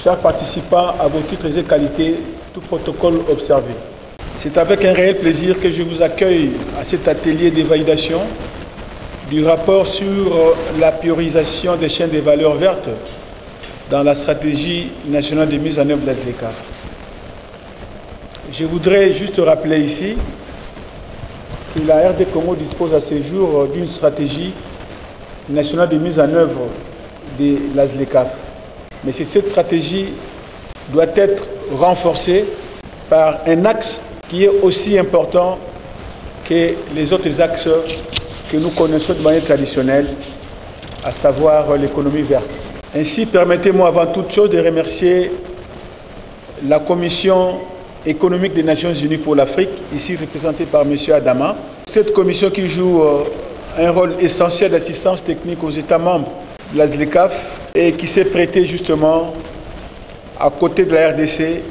chers participants, à vos titres et qualités, tout protocole observé. C'est avec un réel plaisir que je vous accueille à cet atelier d'évaluation du rapport sur la priorisation des chaînes de valeur vertes dans la stratégie nationale de mise en œuvre de la ZLECAf. Je voudrais juste rappeler ici que la RD Congo dispose à ce jour d'une stratégie nationale de mise en œuvre de la ZLECAf. Mais cette stratégie doit être renforcée par un axe qui est aussi important que les autres axes que nous connaissons de manière traditionnelle, à savoir l'économie verte. Ainsi, permettez-moi avant toute chose de remercier la Commission économique des Nations Unies pour l'Afrique, ici représentée par M. Adama. Cette commission qui joue un rôle essentiel d'assistance technique aux États membres de la ZLECAf et qui s'est prêtée justement à côté de la RDC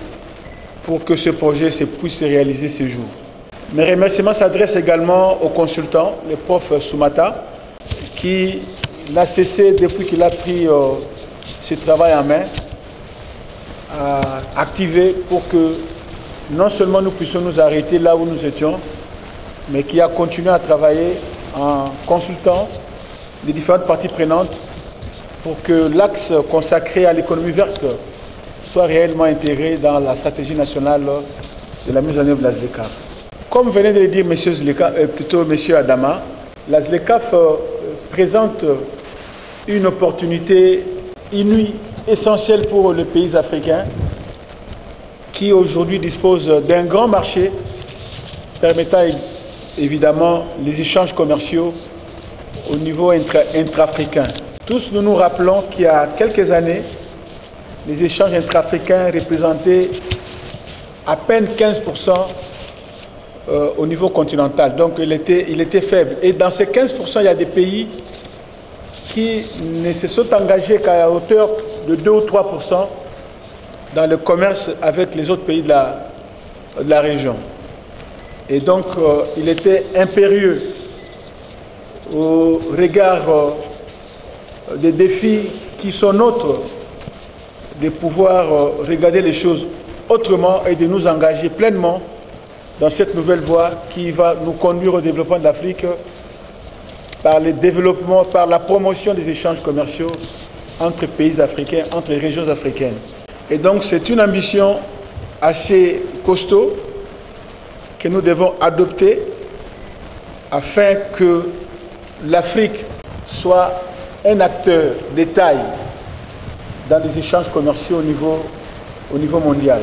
pour que ce projet puisse se réaliser ce jour. Mes remerciements s'adressent également aux consultants, le prof Soumata, qui n'a cessé depuis qu'il a pris ce travail en main, à activer pour que non seulement nous puissions nous arrêter là où nous étions, mais qui a continué à travailler en consultant les différentes parties prenantes pour que l'axe consacré à l'économie verte soit réellement intégré dans la stratégie nationale de la mise en œuvre de la ZLECAf. Comme venait de le dire M. Adama, la ZLECAf présente une opportunité inouïe, essentielle pour les pays africains qui aujourd'hui disposent d'un grand marché permettant évidemment les échanges commerciaux au niveau intra-africain. Tous nous nous rappelons qu'il y a quelques années, les échanges intra-africains représentaient à peine 15% au niveau continental. Donc il était faible. Et dans ces 15%, il y a des pays qui ne se sont engagés qu'à hauteur de 2 ou 3% dans le commerce avec les autres pays de la région. Et donc il était impérieux au regard des défis qui sont nôtres de pouvoir regarder les choses autrement et de nous engager pleinement dans cette nouvelle voie qui va nous conduire au développement de l'Afrique par le développement, par la promotion des échanges commerciaux entre pays africains, entre régions africaines. Et donc c'est une ambition assez costaud que nous devons adopter afin que l'Afrique soit un acteur de taille dans les échanges commerciaux au niveau mondial.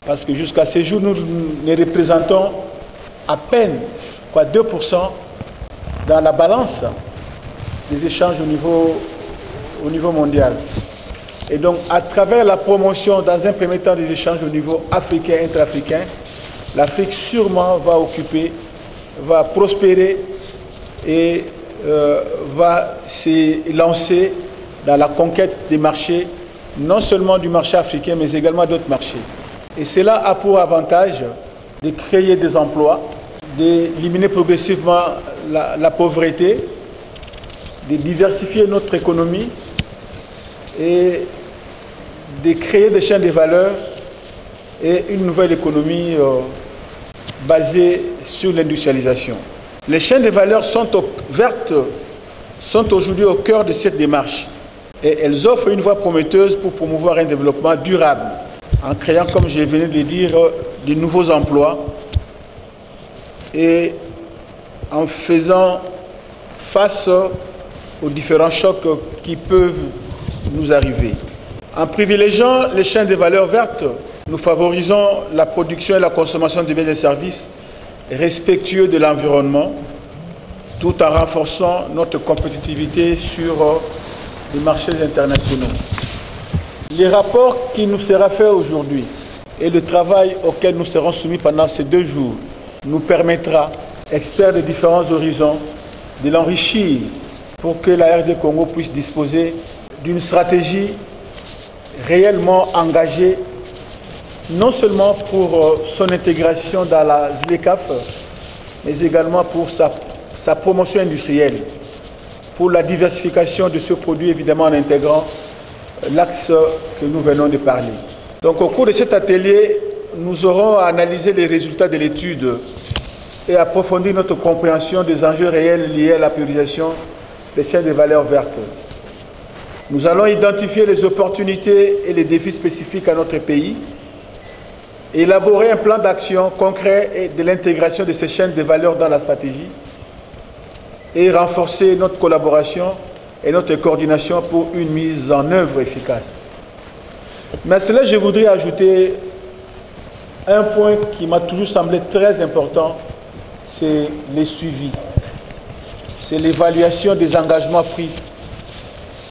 Parce que jusqu'à ce jour, nous ne représentons à peine 2% dans la balance des échanges au niveau mondial. Et donc, à travers la promotion, dans un premier temps, des échanges au niveau africain, intra-africain, l'Afrique sûrement va prospérer et va se lancer dans la conquête des marchés, non seulement du marché africain, mais également d'autres marchés. Et cela a pour avantage de créer des emplois, d'éliminer progressivement la pauvreté, de diversifier notre économie et de créer des chaînes de valeur et une nouvelle économie basée sur l'industrialisation. Les chaînes de valeur vertes sont aujourd'hui au cœur de cette démarche et elles offrent une voie prometteuse pour promouvoir un développement durable en créant, comme je venais de le dire, de nouveaux emplois et en faisant face aux différents chocs qui peuvent nous arriver. En privilégiant les chaînes de valeur vertes, nous favorisons la production et la consommation de biens et services respectueux de l'environnement, tout en renforçant notre compétitivité sur les marchés internationaux. Le rapport qui nous sera fait aujourd'hui et le travail auquel nous serons soumis pendant ces 2 jours nous permettra, experts de différents horizons, de l'enrichir pour que la RD Congo puisse disposer d'une stratégie réellement engagée, non seulement pour son intégration dans la ZLECAf, mais également pour sa promotion industrielle, pour la diversification de ce produit, évidemment en intégrant l'axe que nous venons de parler. Donc au cours de cet atelier, nous aurons analysé les résultats de l'étude et approfondir notre compréhension des enjeux réels liés à la priorisation des chaînes de valeur vertes. Nous allons identifier les opportunités et les défis spécifiques à notre pays, élaborer un plan d'action concret et de l'intégration de ces chaînes de valeur dans la stratégie et renforcer notre collaboration et notre coordination pour une mise en œuvre efficace. Mais à cela, je voudrais ajouter un point qui m'a toujours semblé très important, c'est le suivi. C'est l'évaluation des engagements pris